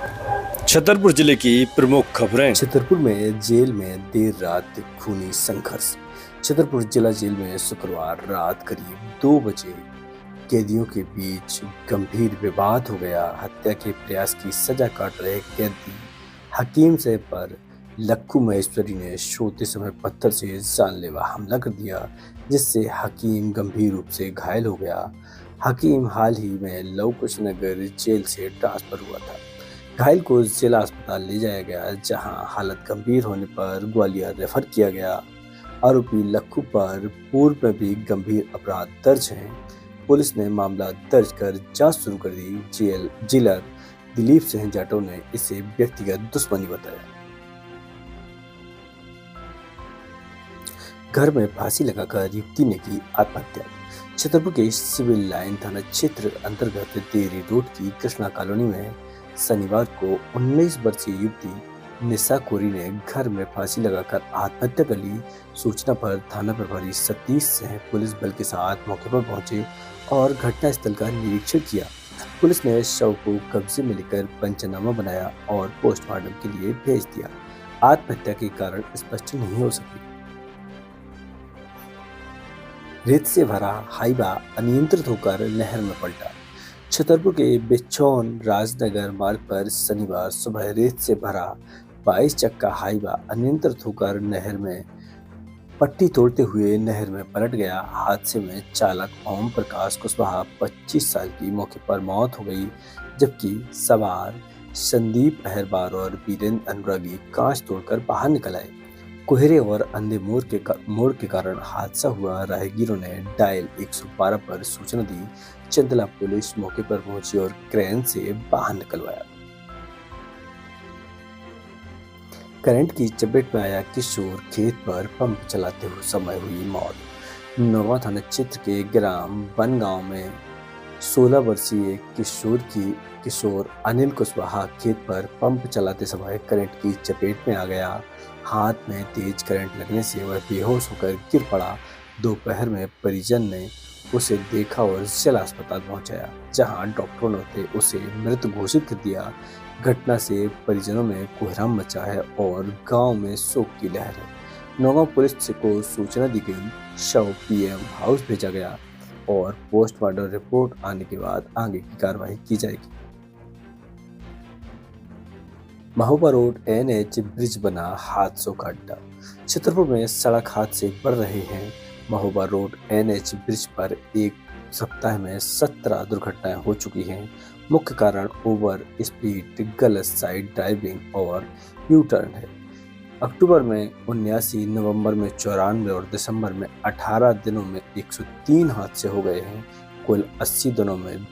छतरपुर जिले की प्रमुख खबरें। छतरपुर में जेल में देर रात खूनी संघर्ष। छतरपुर जिला जेल में शुक्रवार रात करीब 2 बजे कैदियों के बीच गंभीर विवाद हो गया। हत्या के प्रयास की सजा काट रहे कैदी हकीम से पर लक्खू महेश्वरी ने सोते समय पत्थर से जानलेवा हमला कर दिया, जिससे हकीम गंभीर रूप से घायल हो गया। हकीम हाल ही में लव कुश नगर जेल से ट्रांसफर हुआ था। घायल को जिला अस्पताल ले जाया गया, जहां हालत गंभीर होने पर ग्वालियर रेफर किया गया। आरोपी लक्खू पर पूर्व में भी गंभीर अपराध दर्ज हैं। पुलिस ने मामला दर्ज कर जांच शुरू कर दी। जेलर दिलीप सिंह जाटव ने इसे व्यक्तिगत दुश्मनी बताया। घर में फांसी लगाकर युवती ने की आत्महत्या। छतरपुर के सिविल लाइन थाना क्षेत्र अंतर्गत देरी रोड की कृष्णा कॉलोनी में शनिवार को 19 वर्षीय युवती निशा कोरी ने घर में फांसी लगाकर आत्महत्या कर ली। सूचना पर थाना प्रभारी सतीश सिंह पुलिस बल के साथ मौके पर पहुंचे और घटनास्थल का निरीक्षण किया। पुलिस ने शव को कब्जे में लेकर पंचनामा बनाया और पोस्टमार्टम के लिए भेज दिया। आत्महत्या के कारण स्पष्ट नहीं हो सकी। रेत से भरा हाईवा अनियंत्रित होकर नहर में पलटा। छतरपुर के बिछौन राजनगर मार्ग पर शनिवार सुबह रेत से भरा 22 चक्का हाईवा अनियंत्रित होकर नहर में पट्टी तोड़ते हुए नहर में पलट गया। हादसे में चालक ओम प्रकाश कुशवाहा 25 साल की मौके पर मौत हो गई, जबकि सवार संदीप अहरबार और वीरेंद्र अनुरागी कांच तोड़कर बाहर निकल आए। कोहरे और अंधे मोड़ के कारण हादसा हुआ। राहगीरों ने डायल 112 पर सूचना दी। चंदला पुलिस मौके पर पहुंची और क्रेन से बाहर निकलवाया। करंट की चपेट में आया किशोर, खेत पर पंप चलाते हुए समय हुई मौत। नौगांव थाना क्षेत्र के ग्राम बनगांव में 16 वर्षीय किशोर अनिल कुशवाहा खेत पर पंप चलाते समय करंट की चपेट में आ गया। हाथ में तेज करंट लगने से वह बेहोश होकर गिर पड़ा। दोपहर में परिजन ने उसे देखा और जिला अस्पताल पहुंचाया, जहां डॉक्टरों ने उसे मृत घोषित कर दिया। घटना से परिजनों में कोहराम मचा है और गांव में शोक की लहर है। नौगांव पुलिस को सूचना दी गई। शव पीएम हाउस भेजा गया और पोस्टमार्टम रिपोर्ट आने के बाद आगे की कार्रवाई की जाएगी। महोबा रोड NH ब्रिज बना हादसों का अड्डा। छतरपुर में सड़क हादसे बढ़ रहे हैं। महोबा रोड NH ब्रिज पर एक सप्ताह में 17 दुर्घटनाएं हो चुकी हैं। मुख्य कारण ओवर स्पीड, गलत साइड ड्राइविंग और यू टर्न है। अक्टूबर में 79, नवंबर में 94 और दिसंबर में 18 दिनों में 103 हादसे हो गए हैं। कुल 80 दिनों में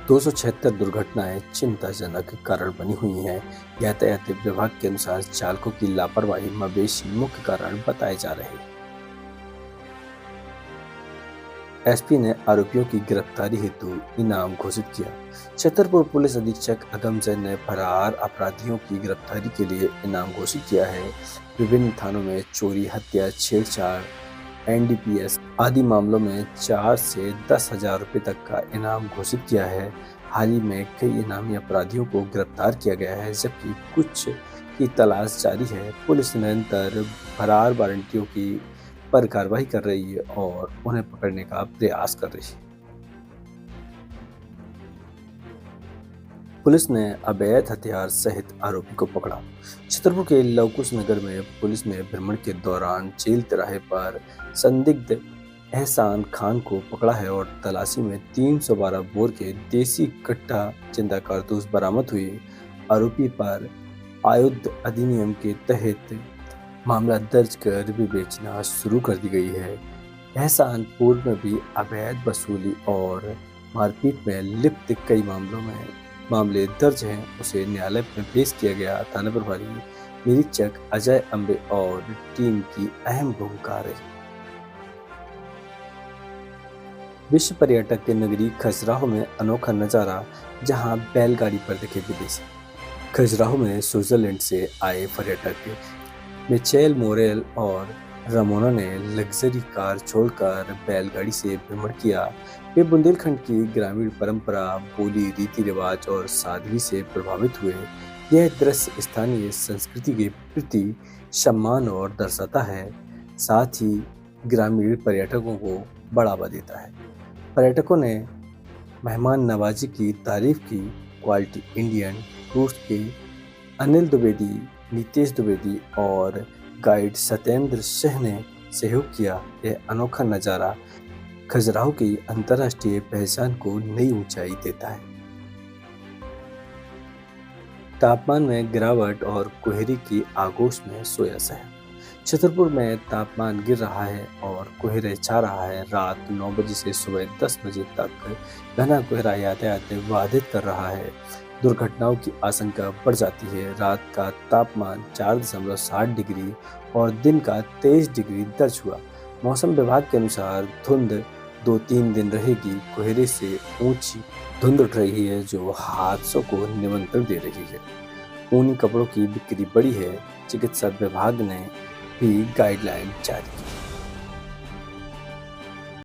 276 दुर्घटनाएं चिंताजनक कारण बनी हुई हैं। यातायात विभाग के अनुसार चालकों की लापरवाही मवेशी मुख्य कारण बताए जा रहे हैं। एसपी ने आरोपियों की गिरफ्तारी हेतु इनाम घोषित किया। छतरपुर पुलिस अधीक्षक अगमजन ने फरार अपराधियों की गिरफ्तारी के लिए इनाम घोषित किया है। विभिन्न थानों में चोरी, हत्या, छेड़छाड़, NDPS आदि मामलों में 4 से 10,000 रुपए तक का इनाम घोषित किया है। हाल ही में कई इनामी अपराधियों को गिरफ्तार किया गया है, जबकि कुछ की तलाश जारी है। पुलिस निरंतर फरार वारंटियों की पर कार्रवाई कर रही है और उन्हें पकड़ने का प्रयास कर रही है। पुलिस ने अवैध हथियार सहित आरोपी को पकड़ा। छतरपुर के लवकुश नगर में पुलिस ने भ्रमण के दौरान जेल तिराहे पर संदिग्ध एहसान खान को पकड़ा है और तलाशी में 312 बोर के देसी कट्टा जिंदा कारतूस बरामद हुई। आरोपी पर आयुध अधिनियम के तहत मामला दर्ज कर विवेचना शुरू कर दी गई है। एहसान पूर्व में भी अवैध वसूली और मारपीट में लिप्त कई मामले दर्ज हैं। उसे न्यायालय में पेश किया गया। थाना प्रभारी निरीक्षक अजय अम्बे और टीम की अहम भूमिका रही। विश्व पर्यटक के नगरी खजुराहो में अनोखा नजारा, जहां बैलगाड़ी पर दिखे विदेशी। खजुराहो में स्विट्जरलैंड से आए पर्यटक मिचेल मोरेल और रमोना ने लग्जरी कार छोड़कर बैलगाड़ी से भ्रमण किया। वे बुंदेलखंड की ग्रामीण परंपरा, बोली, रीति रिवाज और सादगी से प्रभावित हुए। यह दृश्य स्थानीय संस्कृति के प्रति सम्मान और दर्शाता है, साथ ही ग्रामीण पर्यटकों को बढ़ावा देता है। पर्यटकों ने मेहमान नवाजी की तारीफ की। क्वालिटी इंडियन टूर्स के अनिल द्विवेदी, नितेश द्विवेदी और गाइड सत्येंद्र सिंह ने सहयोग किया। यह अनोखा नज़ारा खजुराहो की अंतर्राष्ट्रीय पहचान को नई ऊंचाई देता है। तापमान में गिरावट और कोहरे की आगोश में सोया शहर। छतरपुर में तापमान गिर रहा है और कोहरे छा रहा है। रात 9 बजे से सुबह 10 बजे तक घना कोहरा यातायात बाधित कर रहा है। दुर्घटनाओं की आशंका बढ़ जाती है। रात का तापमान 4.7 डिग्री और दिन का 23 डिग्री दर्ज हुआ। मौसम विभाग के अनुसार धुंध 2-3 दिन रहेगी। कोहरे से ऊंची धुंध उठ रही है जो हादसों को निमंत्रण दे रही है। ऊनी कपड़ों की बिक्री बढ़ी है। चिकित्सा विभाग ने भी गाइडलाइन जारी की।